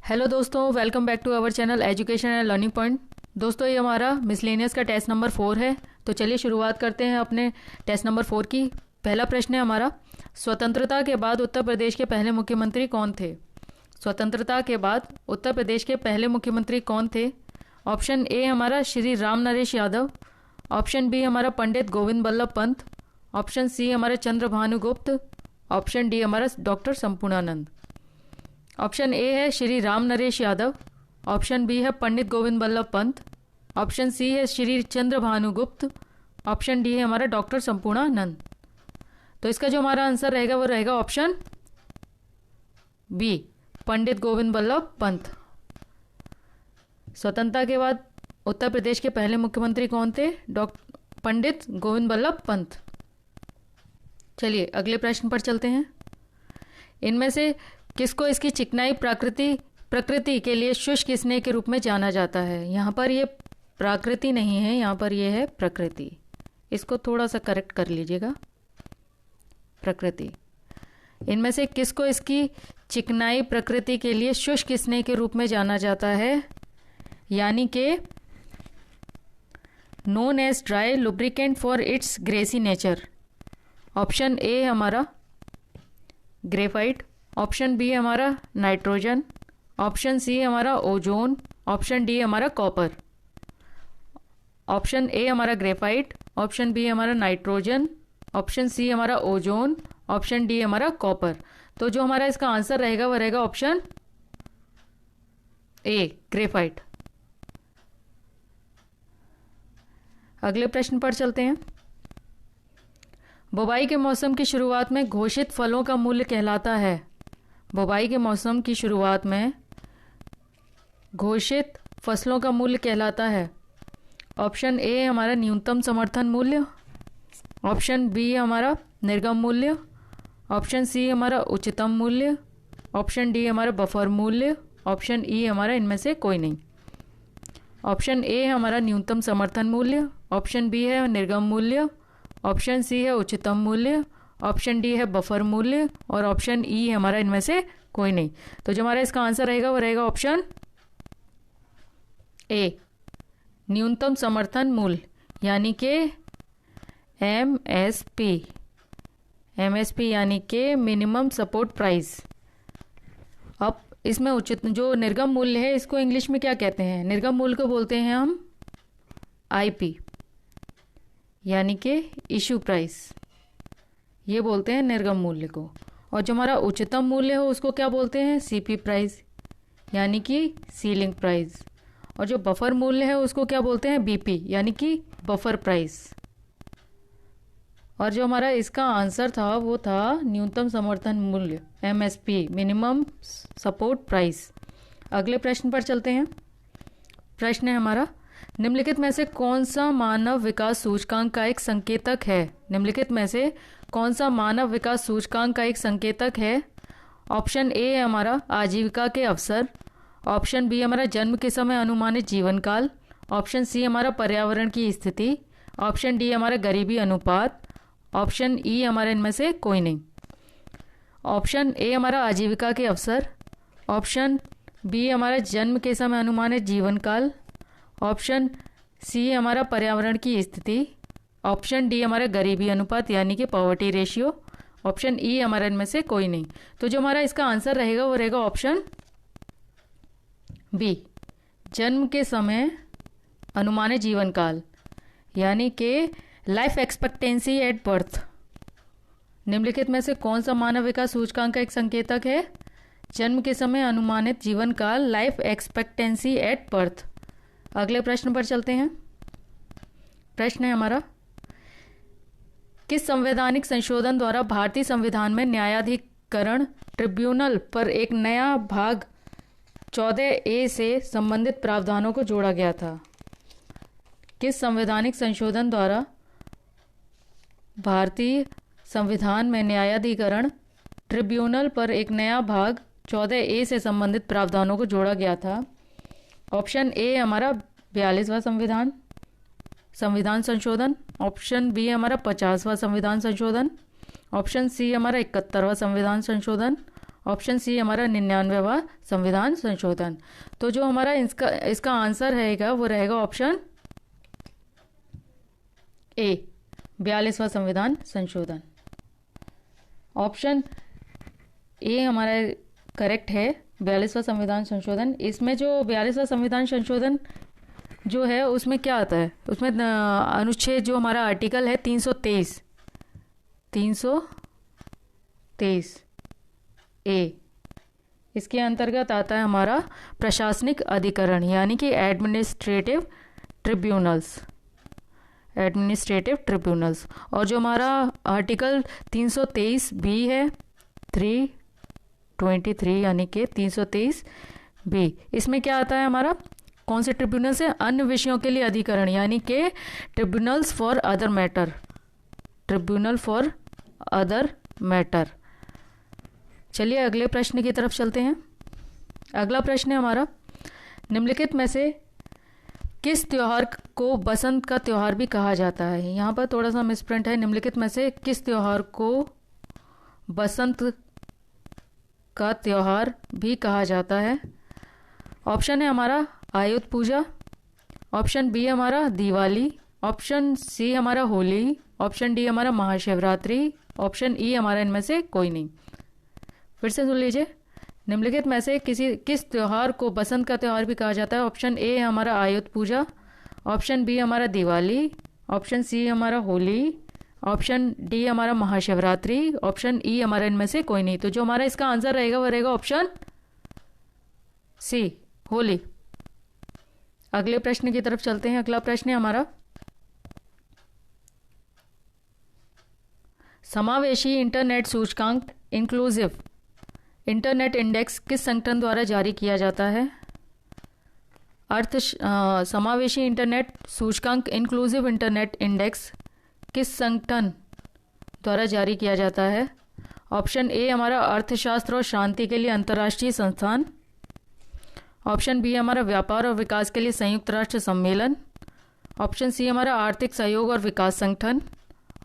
Hello दोस्तों, welcome back to our channel education and learning point. दोस्तों, ये हमारा मिसलेनियस का टेस्ट नंबर 4 है। तो चलिए शुरुआत करते हैं अपने टेस्ट नंबर 4 की। पहला प्रश्न है हमारा, स्वतंत्रता के बाद उत्तर प्रदेश के पहले मुख्यमंत्री कौन थे? स्वतंत्रता के बाद उत्तर प्रदेश के पहले मुख्यमंत्री कौन थे? ऑप्शन ए हमारा श्री राम नरेश यादव, ऑप्शन बी हमारा पंडित गोविंद बल्लभ पंत, ऑप्शन सी हमारा चंद्रभानु गुप्त, ऑप्शन डी हमारा डॉक्टर संपूर्णानंद। ऑप्शन ए है श्री राम नरेश यादव, ऑप्शन बी है पंडित गोविंद बल्लभ पंत, ऑप्शन सी है श्री चंद्रभानु गुप्त, ऑप्शन डी है हमारा डॉक्टर संपूर्णानंद। तो इसका जो हमारा आंसर रहेगा वो रहेगा ऑप्शन बी, पंडित गोविंद बल्लभ पंत। स्वतंत्रता के बाद उत्तर प्रदेश के पहले मुख्यमंत्री कौन थे? पंडित गोविंद बल्लभ पंत। चलिए अगले प्रश्न पर चलते हैं। इनमें से किसको इसकी चिकनाई प्रकृति के लिए शुष्क स्नेह के रूप में जाना जाता है? यहाँ पर ये प्राकृति नहीं है, यहाँ पर ये है प्रकृति। इसको थोड़ा सा करेक्ट कर लीजिएगा, प्रकृति। इनमें से किसको इसकी चिकनाई प्रकृति के लिए शुष्क स्नेह के रूप में जाना जाता है? यानी कि known as dry lubricant for its greasy nature. Option A हमारा ग्रेफाइट, ऑप्शन बी हमारा नाइट्रोजन, ऑप्शन सी हमारा ओजोन, ऑप्शन डी हमारा कॉपर। ऑप्शन ए हमारा ग्रेफाइट, ऑप्शन बी हमारा नाइट्रोजन, ऑप्शन सी हमारा ओजोन, ऑप्शन डी हमारा copper. तो जो हमारा इसका आंसर रहेगा वह रहेगा ऑप्शन ए, ग्रेफाइट। अगले प्रश्न पर चलते हैं। बुवाई के मौसम की शुरुआत में घोषित फलों का मूल्य कहलाता है। बुवाई के मौसम की शुरुआत में घोषित फसलों का मूल्य कहलाता है। ऑप्शन ए हमारा न्यूनतम समर्थन मूल्य, ऑप्शन बी हमारा निर्गम मूल्य, ऑप्शन सी हमारा उच्चतम मूल्य, ऑप्शन डी हमारा बफर मूल्य, ऑप्शन ई हमारा इनमें से कोई नहीं। ऑप्शन ए हमारा न्यूनतम समर्थन मूल्य, ऑप्शन बी है निर्गम मूल्य, ऑप्शन सी है उच्चतम मूल्य, ऑप्शन डी है बफर मूल्य और ऑप्शन ई हमारा इनमें से कोई नहीं। तो जो हमारा इसका आंसर रहेगा वो रहेगा ऑप्शन ए, न्यूनतम समर्थन मूल्य, यानी कि एमएसपी। एमएसपी यानी कि मिनिमम सपोर्ट प्राइस। अब इसमें उचित जो निर्गम मूल्य है इसको इंग्लिश में क्या कहते हैं? निर्गम मूल्य को बोलते हैं हम आईपी, यानी कि इशू प्राइस, ये बोलते हैं निर्गम मूल्य को। और जो हमारा उच्चतम मूल्य हो उसको क्या बोलते हैं? सीपी प्राइस, यानी कि सीलिंग प्राइस। और जो बफर मूल्य है उसको क्या बोलते हैं? बीपी, यानी कि बफर प्राइस। और जो हमारा इसका आंसर था वो था न्यूनतम समर्थन मूल्य, एमएसपी, मिनिमम सपोर्ट प्राइस। अगले प्रश्न पर चलते हैं। प्रश्न है हमारा, निम्नलिखित में से कौन सा मानव विकास सूचकांक का एक संकेतक है? निम्नलिखित में से कौन सा मानव विकास सूचकांक का एक संकेतक है? ऑप्शन ए है हमारा आजीविका के अवसर, ऑप्शन बी हमारा जन्म के समय अनुमानित जीवन काल, ऑप्शन सी हमारा पर्यावरण की स्थिति, ऑप्शन डी हमारा गरीबी अनुपात, ऑप्शन ई हमारा इनमें से कोई नहीं। ऑप्शन ए हमारा आजीविका के अवसर, ऑप्शन बी हमारा जन्म के समय अनुमानित जीवन काल, ऑप्शन सी हमारा पर्यावरण की स्थिति, ऑप्शन डी हमारा गरीबी अनुपात यानी कि पॉवर्टी रेशियो, ऑप्शन ई हमारा इनमें से कोई नहीं। तो जो हमारा इसका आंसर रहेगा वो रहेगा ऑप्शन बी, जन्म के समय अनुमानित जीवन काल, यानी कि लाइफ एक्सपेक्टेंसी एट बर्थ। निम्नलिखित में से कौन सा मानव विकास सूचकांक का एक संकेतक है? जन्म के समय अनुमानित जीवन काल, लाइफ एक्सपेक्टेंसी एट बर्थ। अगले प्रश्न पर चलते हैं। प्रश्न है हमारा, किस संवैधानिक संशोधन द्वारा भारतीय संविधान में न्यायाधिकरण ट्रिब्यूनल पर एक नया भाग 14A से संबंधित प्रावधानों को जोड़ा गया था? किस संवैधानिक संशोधन द्वारा भारतीय संविधान में न्यायाधिकरण ट्रिब्यूनल पर एक नया भाग 14A से संबंधित प्रावधानों को जोड़ा गया था? ऑप्शन ए हमारा 42वां संविधान संशोधन, ऑप्शन बी हमारा 50वां संविधान संशोधन, ऑप्शन सी हमारा 71वां संविधान संशोधन, ऑप्शन सी हमारा 99वां संविधान संशोधन। तो जो हमारा इसका आंसर रहेगा वो रहेगा ऑप्शन ए, 42वां संविधान संशोधन। ऑप्शन ए हमारा करेक्ट है, 42वां संविधान संशोधन। इसमें जो 42वां संविधान संशोधन जो है उसमें क्या आता है, उसमें अनुच्छेद जो हमारा आर्टिकल है 323 ए, इसके अंतर्गत आता है हमारा प्रशासनिक अधिकरण यानी कि एडमिनिस्ट्रेटिव ट्रिब्यूनल्स। और जो हमारा आर्टिकल 323 बी है 323 यानी कि 323 बी, इसमें क्या आता है हमारा, कौन से ट्रिब्यूनल से, अन्य विषयों के लिए अधिकरण यानी कि ट्रिब्यूनल्स फॉर अदर मैटर। चलिए अगले प्रश्न की तरफ चलते हैं। अगला प्रश्न है हमारा, निम्नलिखित में से किस त्योहार को बसंत का त्योहार भी कहा जाता है। यहाँ पर थोड़ा सा मिसप्रिंट है, निम्नलिखित में से किस त्योहार को बसंत का त्योहार भी कहा जाता है। ऑप्शन है हमारा आयुध पूजा, ऑप्शन बी हमारा दिवाली, ऑप्शन सी हमारा होली, ऑप्शन डी हमारा महाशिवरात्रि, ऑप्शन ई हमारा इनमें से कोई नहीं। फिर से सुन लीजिए, निम्नलिखित में से किस त्योहार को बसंत का त्योहार भी कहा जाता है। ऑप्शन ए हमारा आयुध पूजा, ऑप्शन बी हमारा दिवाली, ऑप्शन सी हमारा होली, ऑप्शन डी हमारा महाशिवरात्रि, ऑप्शन ई हमारा इनमें से कोई नहीं। तो जो हमारा इसका आंसर रहेगा वो रहेगा ऑप्शन सी, होली। अगले प्रश्न की तरफ चलते हैं। अगला प्रश्न है हमारा, समावेशी इंटरनेट सूचकांक इंक्लूसिव इंटरनेट इंडेक्स किस संगठन द्वारा जारी किया जाता है। समावेशी इंटरनेट सूचकांक इंक्लूसिव इंटरनेट इंडेक्स किस संगठन द्वारा जारी किया जाता है। ऑप्शन ए हमारा अर्थशास्त्र और शांति के लिए अंतर्राष्ट्रीय संस्थान, ऑप्शन बी हमारा व्यापार और विकास के लिए संयुक्त राष्ट्र सम्मेलन, ऑप्शन सी हमारा आर्थिक सहयोग और विकास संगठन,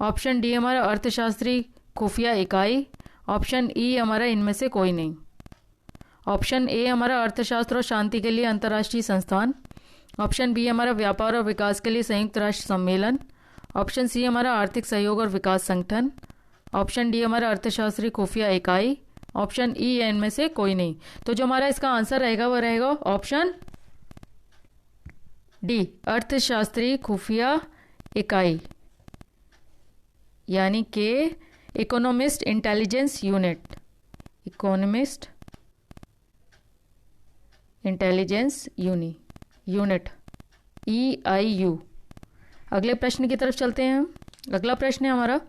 ऑप्शन डी हमारा अर्थशास्त्री खुफिया इकाई, ऑप्शन ई हमारा इनमें से कोई नहीं। ऑप्शन ए हमारा अर्थशास्त्र और शांति के लिए अंतर्राष्ट्रीय संस्थान, ऑप्शन बी हमारा व्यापार और विकास के लिए संयुक्त राष्ट्र सम्मेलन, ऑप्शन सी हमारा आर्थिक सहयोग और विकास संगठन, ऑप्शन डी हमारा अर्थशास्त्री खुफिया इकाई, ऑप्शन ई या इनमें से कोई नहीं। तो जो हमारा इसका आंसर रहेगा वो रहेगा ऑप्शन डी, अर्थशास्त्री खुफिया इकाई यानी कि इकोनॉमिस्ट इंटेलिजेंस यूनिट EIU। अगले प्रश्न की तरफ चलते हैं। अगला प्रश्न है हमारा,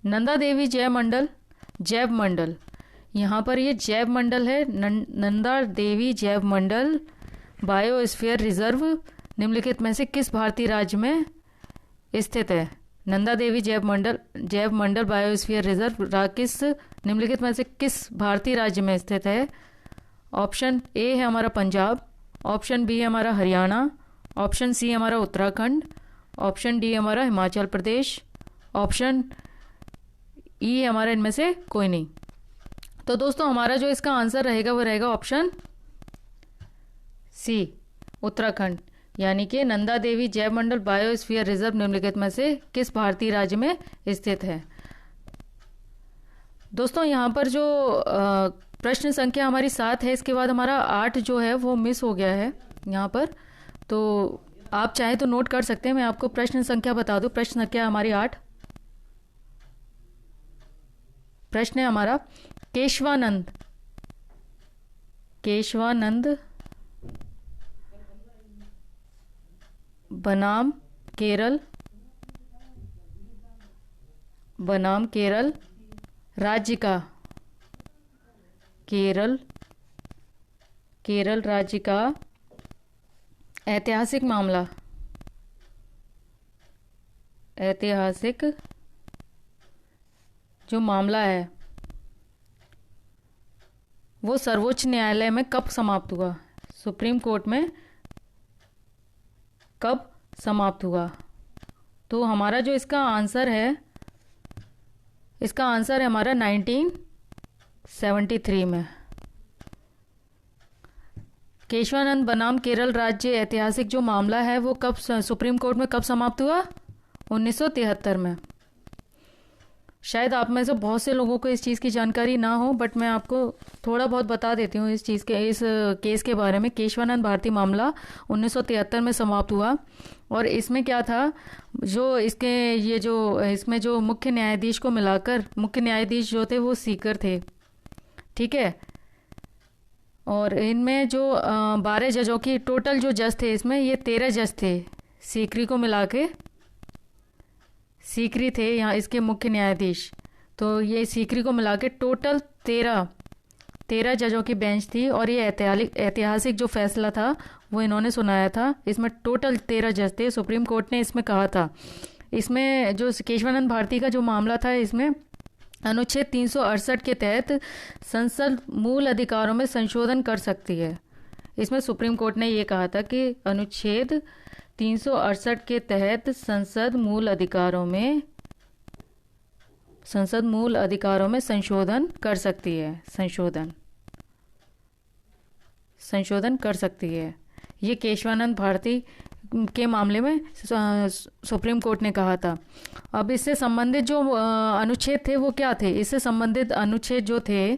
नंदा देवी जैव मंडल, यहाँ पर ये जैव मंडल है, नंदा देवी जैव मंडल बायोस्फीयर रिजर्व निम्नलिखित में से किस भारतीय राज्य में स्थित है। नंदा देवी जैव मंडल बायोस्फीयर रिजर्व किस निम्नलिखित में से किस भारतीय राज्य में स्थित है। ऑप्शन ए है हमारा पंजाब, ऑप्शन बी है हमारा हरियाणा, ऑप्शन सी हमारा उत्तराखंड, ऑप्शन डी हमारा हिमाचल प्रदेश, ऑप्शन ई हमारा इनमें से कोई नहीं। तो दोस्तों हमारा जो इसका आंसर रहेगा वो रहेगा ऑप्शन सी, उत्तराखंड, यानी कि नंदा देवी जैव मंडल बायोस्फीयर रिजर्व निम्नलिखित में से किस भारतीय राज्य में स्थित है। दोस्तों यहाँ पर जो प्रश्न संख्या हमारी 7 है, इसके बाद हमारा 8 जो है वो मिस हो गया है यहाँ पर, तो आप चाहे तो नोट कर सकते हैं। मैं आपको प्रश्न संख्या बता दूं, प्रश्न संख्या हमारी 8। प्रश्न है हमारा, केशवानंद बनाम केरल राज्य का केरल राज्य का ऐतिहासिक जो मामला है वो सर्वोच्च न्यायालय में कब समाप्त हुआ, सुप्रीम कोर्ट में कब समाप्त हुआ। तो हमारा जो इसका आंसर है हमारा 1973 में। केशवानंद बनाम केरल राज्य ऐतिहासिक जो मामला है वो कब सुप्रीम कोर्ट में कब समाप्त हुआ? 1973 में। शायद आप में से बहुत से लोगों को इस चीज़ की जानकारी ना हो, बट मैं आपको थोड़ा बहुत बता देती हूँ इस केस के बारे में। केशवानंद भारती मामला 1973 में समाप्त हुआ और इसमें क्या था, जो इसमें जो मुख्य न्यायाधीश को मिलाकर, मुख्य न्यायाधीश जो थे वो सीकर थे, ठीक है। और इनमें जो 12 जजों की टोटल जो जज थे, इसमें ये 13 जज थे, सीकरी को मिला के। सीकरी थे यहाँ इसके मुख्य न्यायाधीश, तो ये सीकरी को मिला के टोटल 13 जजों की बेंच थी। और ये ऐतिहासिक जो फैसला था वो इन्होंने सुनाया था। इसमें टोटल 13 जज थे। सुप्रीम कोर्ट ने इसमें कहा था, इसमें जो केशवानंद भारती का जो मामला था, इसमें अनुच्छेद 368 के तहत संसद मूल अधिकारों में संशोधन कर सकती है। इसमें सुप्रीम कोर्ट ने ये कहा था कि अनुच्छेद 368 के तहत संसद मूल अधिकारों में संशोधन कर सकती है, संशोधन कर सकती है। ये केशवानंद भारती के मामले में सुप्रीम कोर्ट ने कहा था। अब इससे संबंधित जो अनुच्छेद थे वो क्या थे? इससे संबंधित अनुच्छेद जो थे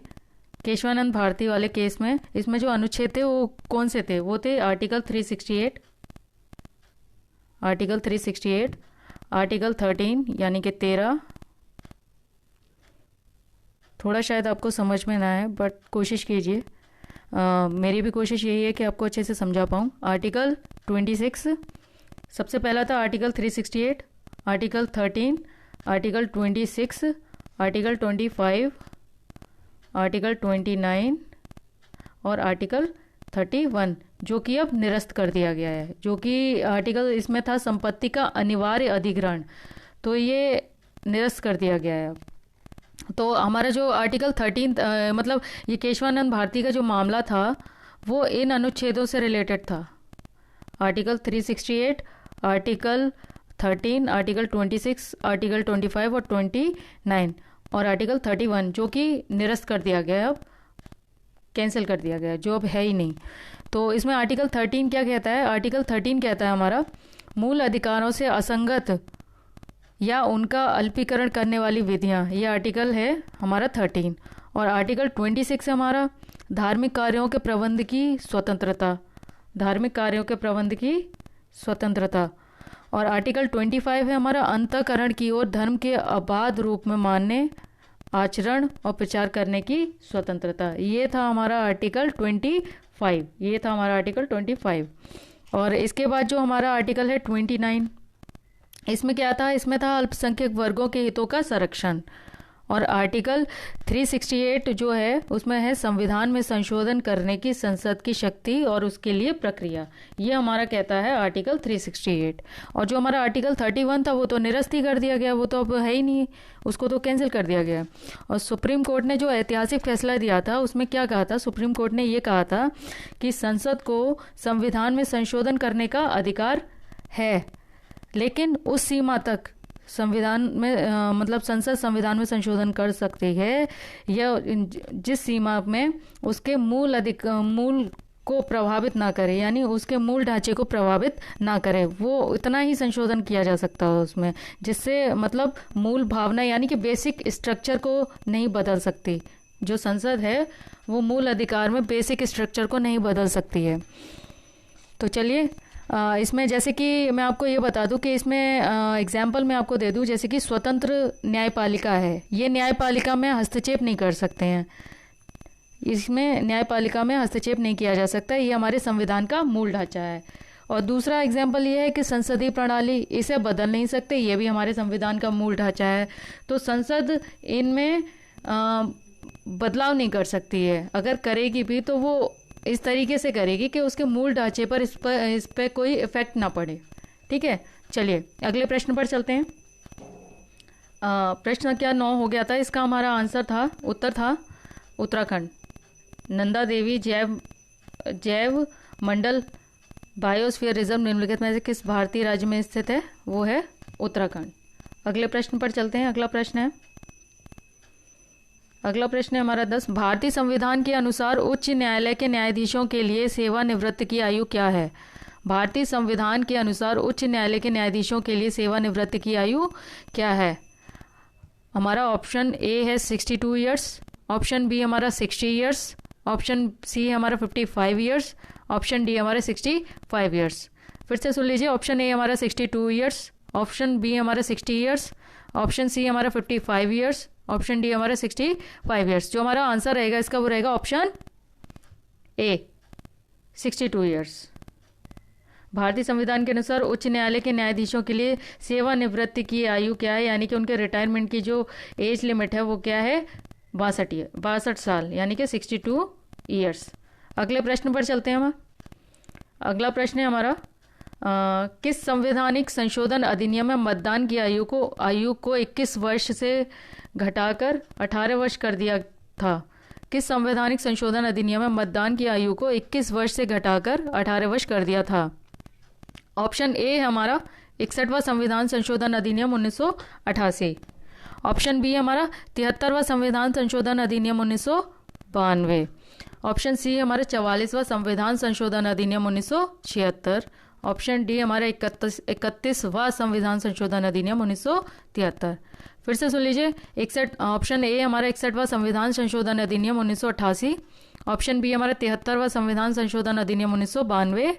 केशवानंद भारती वाले केस में, इसमें जो अनुच्छेद थे वो कौन से थे? वो थे आर्टिकल 368, आर्टिकल 13 यानी कि 13। थोड़ा शायद आपको समझ में ना आए, बट कोशिश कीजिए। मेरी भी कोशिश यही है कि आपको अच्छे से समझा पाऊँ। आर्टिकल 26 सबसे पहला था, article 368, article 13, article 26, article 25, article 29 और आर्टिकल 31, जो कि अब निरस्त कर दिया गया है। जो कि आर्टिकल इसमें था संपत्ति का अनिवार्य अधिग्रहण, तो ये निरस्त कर दिया गया है। तो हमारा जो आर्टिकल 13 मतलब ये केशवानंद भारती का जो मामला था वो इन अनुच्छेदों से रिलेटेड था। आर्टिकल 368, आर्टिकल 13, आर्टिकल 26, आर्टिकल 25 और 29 और आर्टिकल 31, जो कि निरस्त कर दिया गया है, अब कैंसिल कर दिया गया है, जो अब है ही नहीं। तो इसमें आर्टिकल 13 क्या कहता है? आर्टिकल 13 कहता है हमारा मूल अधिकारों से असंगत या उनका अल्पीकरण करने वाली विधियां, ये आर्टिकल है हमारा 13। और आर्टिकल 26 है हमारा धार्मिक कार्यों के प्रबंध की स्वतंत्रता, धार्मिक कार्यों के प्रबंध की स्वतंत्रता। और आर्टिकल 25 है हमारा अंतःकरण की ओर धर्म के अबाध रूप में मानने, आचरण और प्रचार करने की स्वतंत्रता। ये था हमारा आर्टिकल 25, ये था हमारा आर्टिकल 25। और इसके बाद जो हमारा आर्टिकल है 29, इसमें क्या था? इसमें था अल्पसंख्यक वर्गों के हितों का संरक्षण। और आर्टिकल 368 जो है उसमें है संविधान में संशोधन करने की संसद की शक्ति और उसके लिए प्रक्रिया। ये हमारा कहता है आर्टिकल 368। और जो हमारा आर्टिकल 31 था वो तो निरस्त ही कर दिया गया, वो तो अब है ही नहीं, उसको तो कैंसिल कर दिया गया। और सुप्रीम कोर्ट ने जो ऐतिहासिक फैसला दिया था उसमें क्या कहा था? सुप्रीम कोर्ट ने ये कहा था कि संसद को संविधान में संशोधन करने का अधिकार है, लेकिन उस सीमा तक संविधान में मतलब संसद संविधान में संशोधन कर सकती है या जिस सीमा में उसके मूल को प्रभावित ना करे, यानी उसके मूल ढांचे को प्रभावित ना करे, वो इतना ही संशोधन किया जा सकता है उसमें, जिससे मतलब मूल भावना यानी कि बेसिक स्ट्रक्चर को नहीं बदल सकती। जो संसद है वो मूल अधिकार में बेसिक स्ट्रक्चर को नहीं बदल सकती है। तो चलिए इसमें जैसे कि मैं आपको ये बता दूं कि इसमें एग्जाम्पल मैं आपको दे दूं, जैसे कि स्वतंत्र न्यायपालिका है, ये न्यायपालिका में हस्तक्षेप नहीं कर सकते हैं, इसमें न्यायपालिका में हस्तक्षेप नहीं किया जा सकता, ये हमारे संविधान का मूल ढांचा है। और दूसरा एग्जाम्पल ये है कि संसदीय प्रणाली, इसे बदल नहीं सकते, ये भी हमारे संविधान का मूल ढांचा है। तो संसद इनमें बदलाव नहीं कर सकती है, अगर करेगी भी तो वो इस तरीके से करेगी कि उसके मूल ढांचे पर इस पर कोई इफेक्ट ना पड़े। ठीक है, चलिए अगले प्रश्न पर चलते हैं। प्रश्न क्या 9 हो गया था, इसका हमारा उत्तर था उत्तराखंड। नंदा देवी जैव मंडल बायोस्फीयर रिजर्व निम्नलिखित में से किस भारतीय राज्य में स्थित है? वो है उत्तराखंड। अगले प्रश्न पर चलते हैं। अगला प्रश्न है अगला प्रश्न है हमारा 10। भारतीय संविधान के अनुसार उच्च न्यायालय के न्यायाधीशों के लिए सेवानिवृत्त की आयु क्या है? भारतीय संविधान के अनुसार उच्च न्यायालय के न्यायाधीशों के लिए सेवानिवृत्त की आयु क्या है? हमारा ऑप्शन ए है 62 ईयर्स, ऑप्शन बी हमारा 60 ईयर्स, ऑप्शन सी हमारा 55 ईयर्स, ऑप्शन डी हमारा 65 ईयर्स। फिर से सुन लीजिए, ऑप्शन ए हमारा 62 ईयर्स, ऑप्शन बी हमारा 60 ईयर्स, ऑप्शन सी हमारा 55 ईयर्स, ऑप्शन डी हमारा 65 ईयर्स। जो हमारा आंसर रहेगा इसका वो रहेगा ऑप्शन ए 62 ईयर्स। भारतीय संविधान के अनुसार उच्च न्यायालय के न्यायाधीशों के लिए सेवानिवृत्ति की आयु क्या है, यानी कि उनके रिटायरमेंट की जो एज लिमिट है वो क्या है? 62 साल, यानी कि 62 ईयर्स। अगले प्रश्न पर चलते हैं हम। अगला प्रश्न है हमारा किस संवैधानिक संशोधन अधिनियम में मतदान की आयु को 21 वर्ष से घटाकर 18 वर्ष कर दिया था? किस संवैधानिक संशोधन अधिनियम में मतदान की आयु को 21 वर्ष से घटाकर 18 वर्ष कर दिया था? ऑप्शन ए हमारा 61वां संविधान संशोधन अधिनियम 1988, ऑप्शन बी हमारा 73वां संविधान संशोधन अधिनियम 1992, ऑप्शन सी हमारा 44वां संविधान संशोधन अधिनियम 1976, ऑप्शन डी हमारा 31वां संविधान संशोधन अधिनियम 1973। फिर से सुन लीजिए, 61 ऑप्शन ए हमारा 61वां संविधान संशोधन अधिनियम 1988, ऑप्शन बी हमारा 73वां संविधान संशोधन अधिनियम 1992,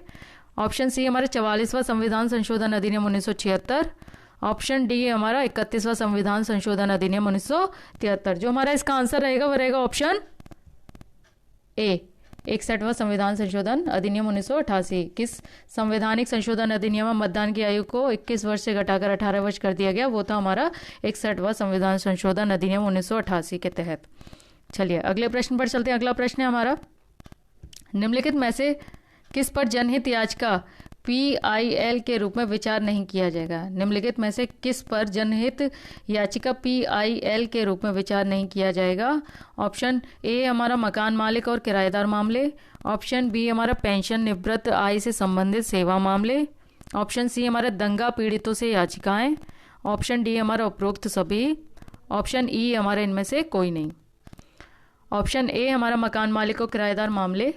ऑप्शन सी हमारा 44वां संविधान संशोधन अधिनियम 1976, ऑप्शन डी हमारा 31वां संविधान संशोधन अधिनियम 1973। जो हमारा इसका आंसर रहेगा वो रहेगा ऑप्शन ए 61वां संविधान संशोधन अधिनियम 1988। किस संवैधानिक संशोधन अधिनियम में मतदान की आयु को 21 वर्ष से घटाकर 18 वर्ष कर दिया गया? वो था हमारा 61वां संविधान संशोधन अधिनियम 1988 के तहत। चलिए अगले प्रश्न पर चलते हैं। अगला प्रश्न है हमारा, निम्नलिखित में से किस पर जनहित याचिका PIL के रूप में विचार नहीं किया जाएगा? निम्नलिखित में से किस पर जनहित याचिका PIL के रूप में विचार नहीं किया जाएगा? ऑप्शन ए हमारा मकान मालिक और किराएदार मामले, ऑप्शन बी हमारा पेंशन निवृत्त आय से संबंधित सेवा मामले, ऑप्शन सी हमारा दंगा पीड़ितों से याचिकाएं, ऑप्शन डी हमारा उपरोक्त सभी, ऑप्शन ई हमारा इनमें से कोई नहीं। ऑप्शन ए हमारा मकान मालिक और किराएदार मामले,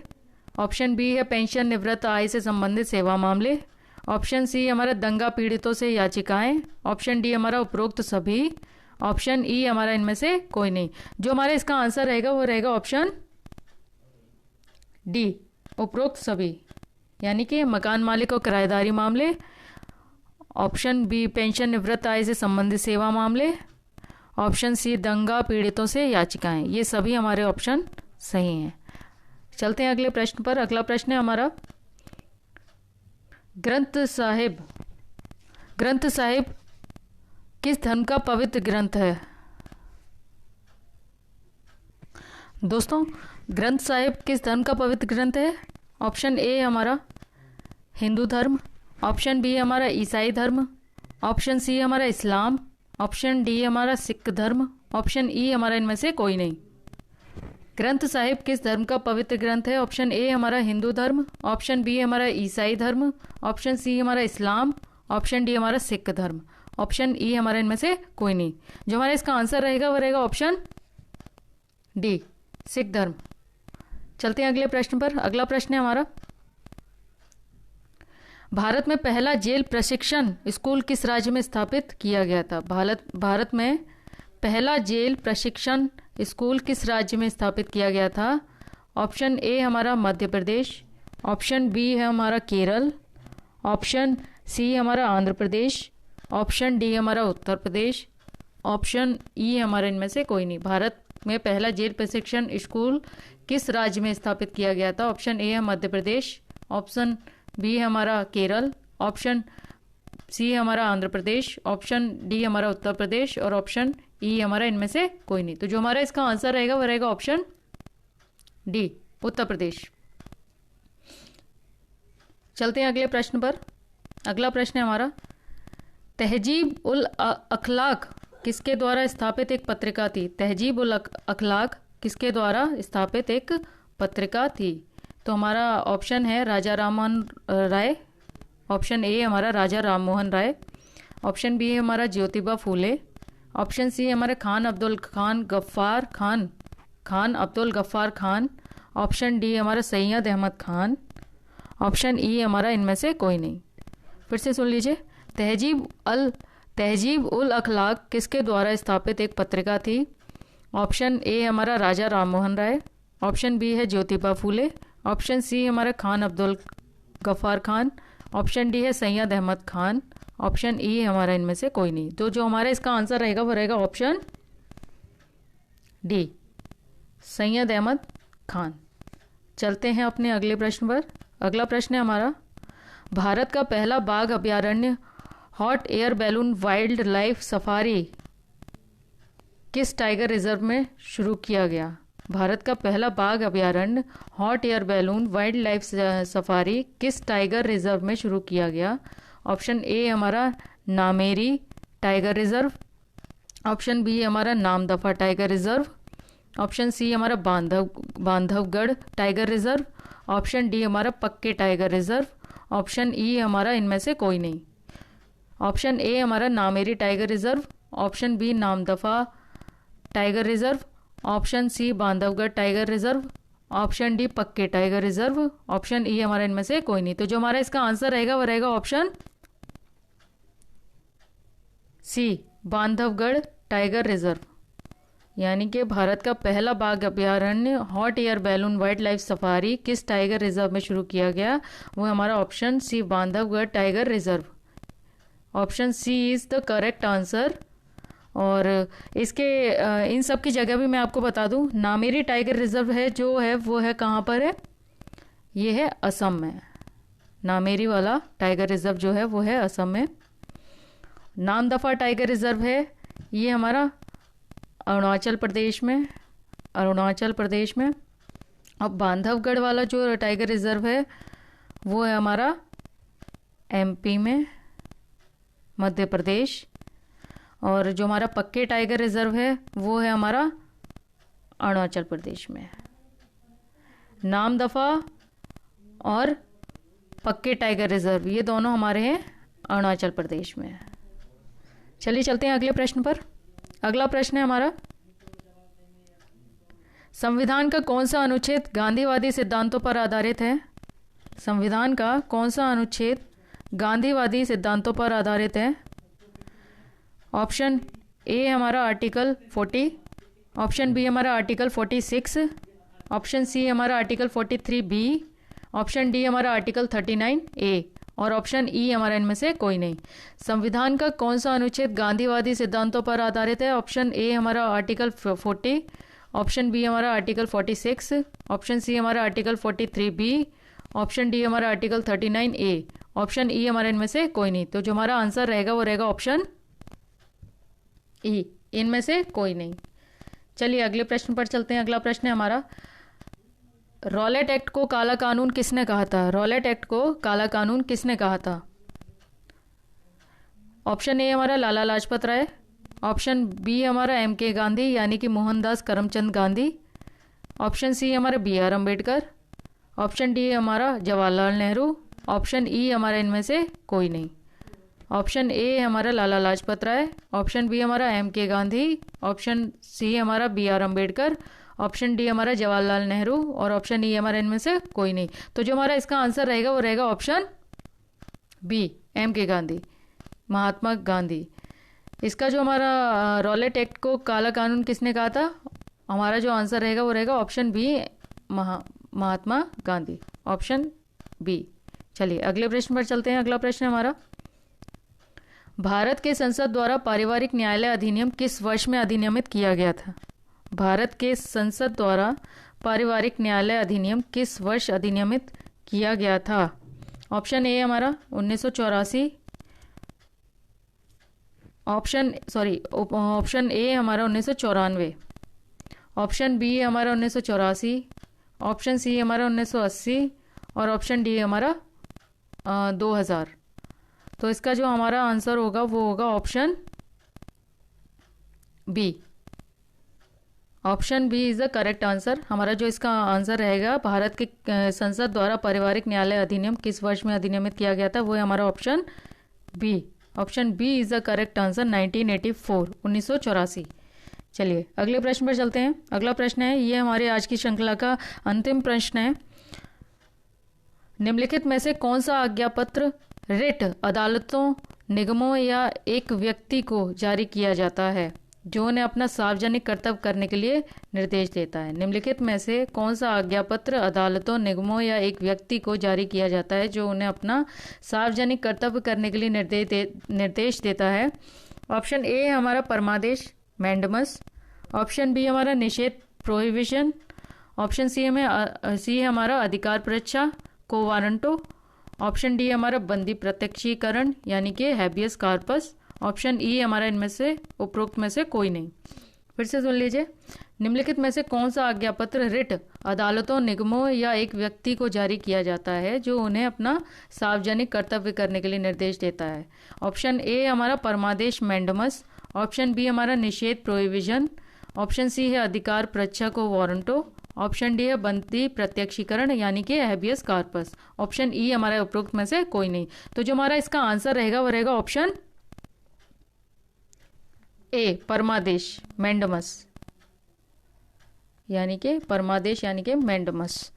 ऑप्शन बी है पेंशन निवृत्त आय से संबंधित सेवा मामले, ऑप्शन सी हमारा दंगा पीड़ितों से याचिकाएं, ऑप्शन डी हमारा उपरोक्त सभी, ऑप्शन ई हमारा इनमें से कोई नहीं। जो हमारा इसका आंसर रहेगा वो रहेगा ऑप्शन डी उपरोक्त सभी, यानी कि मकान मालिक और किराएदारी मामले, ऑप्शन बी पेंशन निवृत्त आय से संबंधित सेवा मामले, ऑप्शन सी दंगा पीड़ितों से याचिकाएं। ये सभी हमारे ऑप्शन सही हैं। चलते हैं अगले प्रश्न पर। अगला प्रश्न है हमारा, ग्रंथ साहिब किस धर्म का पवित्र ग्रंथ है? दोस्तों, ग्रंथ साहिब किस धर्म का पवित्र ग्रंथ है? ऑप्शन ए हमारा हिंदू धर्म, ऑप्शन बी हमारा ईसाई धर्म, ऑप्शन सी हमारा इस्लाम, ऑप्शन डी हमारा सिख धर्म, ऑप्शन ई हमारा इनमें से कोई नहीं। ग्रंथ साहिब किस धर्म का पवित्र ग्रंथ है? ऑप्शन ए हमारा हिंदू धर्म, ऑप्शन बी हमारा ईसाई धर्म, ऑप्शन सी हमारा इस्लाम, ऑप्शन डी हमारा सिख धर्म, ऑप्शन ई हमारा इनमें से कोई नहीं। जो हमारा इसका आंसर रहेगा वो रहेगा ऑप्शन डी सिख धर्म। चलते हैं अगले प्रश्न पर। अगला प्रश्न है हमारा, भारत में पहला जेल प्रशिक्षण स्कूल किस राज्य में स्थापित किया गया था? भारत में पहला जेल प्रशिक्षण स्कूल किस राज्य में स्थापित किया गया था? ऑप्शन ए हमारा मध्य प्रदेश, ऑप्शन बी है हमारा केरल, ऑप्शन सी हमारा आंध्र प्रदेश, ऑप्शन डी हमारा उत्तर प्रदेश, ऑप्शन ई हमारा इनमें से कोई नहीं। भारत में पहला जेल प्रशिक्षण स्कूल किस राज्य में स्थापित किया गया था? ऑप्शन ए है मध्य प्रदेश, ऑप्शन बी हमारा केरल, ऑप्शन सी हमारा आंध्र प्रदेश, ऑप्शन डी हमारा उत्तर प्रदेश और ऑप्शन ई हमारा इनमें से कोई नहीं। तो जो हमारा इसका आंसर रहेगा वो रहेगा ऑप्शन डी उत्तर प्रदेश। चलते हैं अगले प्रश्न पर। अगला प्रश्न है हमारा, तहजीब उल अखलाक किसके द्वारा स्थापित एक पत्रिका थी? तहजीब उल अखलाक किसके द्वारा स्थापित एक पत्रिका थी? तो हमारा ऑप्शन है राजा राममोहन राय, ऑप्शन ए हमारा राजा राममोहन राय, ऑप्शन बी है हमारा ज्योतिबा फूले, ऑप्शन सी हमारा खान अब्दुल खान गफ्फार खान खान अब्दुल गफ्फार खान, ऑप्शन डी हमारा सैयद अहमद खान, ऑप्शन ई हमारा इनमें से कोई नहीं। फिर से सुन लीजिए। तहजीब उल अखलाक किसके द्वारा स्थापित एक पत्रिका थी? ऑप्शन ए हमारा राजा राम मोहन राय, ऑप्शन बी है ज्योतिबा फूले, ऑप्शन सी हमारा खान अब्दुल गफ्फार खान, ऑप्शन डी है सैयद अहमद खान, ऑप्शन ई हमारा इनमें से कोई नहीं। तो जो हमारा इसका आंसर रहेगा वो रहेगा ऑप्शन डी, सैयद अहमद खान। चलते हैं अपने अगले प्रश्न पर। अगला प्रश्न है हमारा, भारत का पहला बाघ अभयारण्य hot air balloon wildlife safari किस टाइगर रिजर्व में शुरू किया गया? भारत का पहला बाघ अभयारण्य hot air balloon wildlife safari किस टाइगर रिजर्व में शुरू किया गया? ऑप्शन ए हमारा Nameri tiger reserve, option B हमारा Namdapha tiger reserve, option C हमारा Bandhavgarh tiger reserve, option D हमारा Pakke tiger reserve, option E हमारा इनमें से कोई नहीं। ऑप्शन ए हमारा Nameri tiger reserve, option B Namdapha tiger reserve, option C Bandhavgarh tiger reserve, option D Pakke tiger reserve, option E हमारा इनमें से कोई नहीं। तो जो हमारा इसका आंसर रहेगा वो रहेगा option C, Bandhavgarh tiger reserve. यानी कि भारत का पहला बाघ अभयारण्य hot air balloon wildlife safari किस टाइगर रिजर्व में शुरू किया गया? वो हमारा option C, Bandhavgarh tiger reserve. Option C is the correct answer. और इसके इन सब की जगह भी मैं आपको बता दूं, नामेरी टाइगर रिजर्व है जो है वो है कहाँ पर है? ये है असम में। नामेरी वाला टाइगर रिजर्व जो है वो है असम में। नामदफा टाइगर रिजर्व है ये हमारा अरुणाचल प्रदेश में, अरुणाचल प्रदेश में। अब बांधवगढ़ वाला जो टाइगर रिजर्व है वो है हमारा एमपी में, मध्य प्रदेश। और जो हमारा पक्के टाइगर रिजर्व है वो है हमारा अरुणाचल प्रदेश में। नामदफा और पक्के टाइगर रिजर्व ये दोनों हमारे हैं अरुणाचल प्रदेश में। चलिए चलते हैं अगले प्रश्न पर। अगला प्रश्न है हमारा, संविधान का कौन सा अनुच्छेद गांधीवादी सिद्धांतों पर आधारित है? संविधान का कौन सा अनुच्छेद गांधीवादी सिद्धांतों पर आधारित है? ऑप्शन ए हमारा आर्टिकल 40, ऑप्शन बी हमारा आर्टिकल 46, ऑप्शन सी हमारा आर्टिकल 43B, ऑप्शन डी हमारा आर्टिकल 39A और ऑप्शन ई हमारा इनमें से कोई नहीं। संविधान का कौन सा अनुच्छेद गांधीवादी सिद्धांतों पर आधारित है? ऑप्शन ए हमारा आर्टिकल 40, ऑप्शन बी हमारा आर्टिकल 46, ऑप्शन सी हमारा आर्टिकल 43B, ऑप्शन डी हमारा आर्टिकल 39A, ऑप्शन ई हमारा इनमें से कोई नहीं। तो जो हमारा आंसर रहेगा वो रहेगा ऑप्शन ई, इनमें से कोई नहीं। चलिए अगले प्रश्न पर चलते हैं। अगला प्रश्न है हमारा, रॉलेट एक्ट को काला कानून किसने कहा था? रॉलेट एक्ट को काला कानून किसने कहा था? ऑप्शन ए हमारा लाला लाजपत राय, ऑप्शन बी हमारा MK गांधी यानी कि मोहनदास करमचंद गांधी, ऑप्शन सी हमारा BR अम्बेडकर, ऑप्शन डी हमारा जवाहरलाल नेहरू, ऑप्शन ई हमारा इनमें से कोई नहीं। ऑप्शन ए हमारा लाला लाजपत राय, ऑप्शन बी हमारा MK गांधी, ऑप्शन सी हमारा BR अम्बेडकर, ऑप्शन डी हमारा जवाहरलाल नेहरू और ऑप्शन ई हमारा इनमें से कोई नहीं। तो जो हमारा इसका आंसर रहेगा वो रहेगा option B, MK Gandhi, Mahatma Gandhi. इसका जो हमारा रॉलेट एक्ट को काला कानून किसने कहा था? हमारा जो आंसर रहेगा वो रहेगा option B, Mahatma Gandhi, option B. चलिए अगले प्रश्न पर चलते हैं। अगला प्रश्न है हमारा, भारत के संसद द्वारा पारिवारिक न्यायालय अधिनियम किस वर्ष में अधिनियमित किया गया था? भारत के संसद द्वारा पारिवारिक न्यायालय अधिनियम किस वर्ष अधिनियमित किया गया था? ऑप्शन ए हमारा 1984, ऑप्शन ए हमारा 1994, ऑप्शन बी हमारा 1984, ऑप्शन सी हमारा 1980 और ऑप्शन डी हमारा 2000। तो इसका जो हमारा आंसर होगा वो होगा option B. Option B is the correct answer. हमारा जो इसका आंसर रहेगा, भारत के संसद द्वारा पारिवारिक न्यायालय अधिनियम किस वर्ष में अधिनियमित किया गया था, वो है हमारा option B. Option B is the correct answer, 1984, 1984। चलिए अगले प्रश्न पर चलते हैं। अगला प्रश्न है, ये हमारे आज की श्रृंखला का अंतिम प्रश्न है। निम्नलिखित में से कौन सा आज्ञापत्र रिट अदालतों, निगमों या एक व्यक्ति को जारी किया जाता है जो उन्हें अपना सार्वजनिक कर्तव्य करने के लिए निर्देश देता है? निम्नलिखित में से कौन सा आज्ञापत्र अदालतों, निगमों या एक व्यक्ति को जारी किया जाता है जो उन्हें अपना सार्वजनिक कर्तव्य करने के लिए निर्देश देता है? ऑप्शन ए हमारा परमादेश मैंडमस, ऑप्शन बी हमारा निषेध प्रोहिबिशन, ऑप्शन सी है हमारा अधिकार परीक्षा को वारंटो, ऑप्शन डी हमारा बंदी प्रत्यक्षीकरण यानी कि हैबियस कार्पस, ऑप्शन ई हमारा इनमें से उपरोक्त में से कोई नहीं। फिर से सुन लीजिए, निम्नलिखित में से कौन सा आज्ञापत्र रिट अदालतों, निगमों या एक व्यक्ति को जारी किया जाता है जो उन्हें अपना सार्वजनिक कर्तव्य करने के लिए निर्देश देता है? ऑप्शन ए हमारा परमादेश मैंडमस, ऑप्शन बी हमारा निषेध प्रोहिबिशन, ऑप्शन सी है अधिकार परीक्षा को वारंटो, ऑप्शन डी है बंदी प्रत्यक्षीकरण यानी कि हैबियस कार्पस, ऑप्शन ई हमारा उपरोक्त में से कोई नहीं। तो जो हमारा इसका आंसर रहेगा वो रहेगा ऑप्शन ए परमादेश मैंडमस, यानी कि परमादेश यानी कि मैंडमस।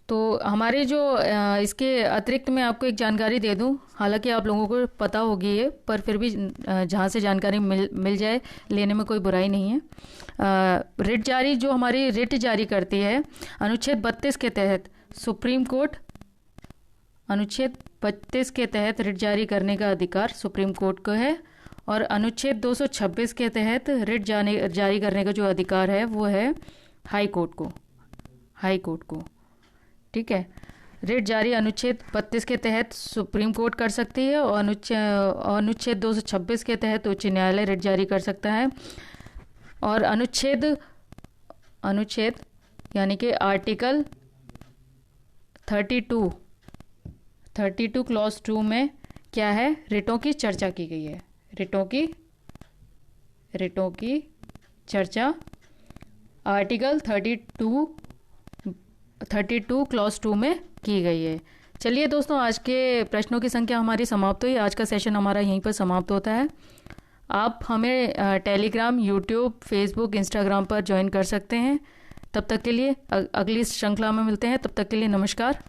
तो हमारे जो इसके अतिरिक्त मैं आपको एक जानकारी दे दूं, हालांकि आप लोगों को पता होगी ये, पर फिर भी जहाँ से जानकारी मिल जाए लेने में कोई बुराई नहीं है। रिट जारी जो हमारी रिट जारी करती है, अनुच्छेद 32 के तहत सुप्रीम कोर्ट, अनुच्छेद 32 के तहत रिट जारी करने का अधिकार सुप्रीम कोर्ट को है, और अनुच्छेद 226 के तहत रिट जारी करने का जो अधिकार है वो है हाई कोर्ट को। ठीक है, रिट जारी अनुच्छेद 32 के तहत सुप्रीम कोर्ट कर सकती है, और अनुच्छेद 226 के तहत उच्च न्यायालय रिट जारी कर सकता है, और अनुच्छेद यानी कि आर्टिकल 32 क्लॉज 2 में क्या है, रिटों की चर्चा की गई है। रिटों की चर्चा आर्टिकल 32 क्लॉज 2 में की गई है। चलिए दोस्तों, आज के प्रश्नों की संख्या हमारी समाप्त हुई। आज का सेशन हमारा यहीं पर समाप्त होता है। आप हमें टेलीग्राम, यूट्यूब, फेसबुक, इंस्टाग्राम पर ज्वाइन कर सकते हैं। तब तक के लिए अगली श्रृंखला में मिलते हैं। तब तक के लिए नमस्कार।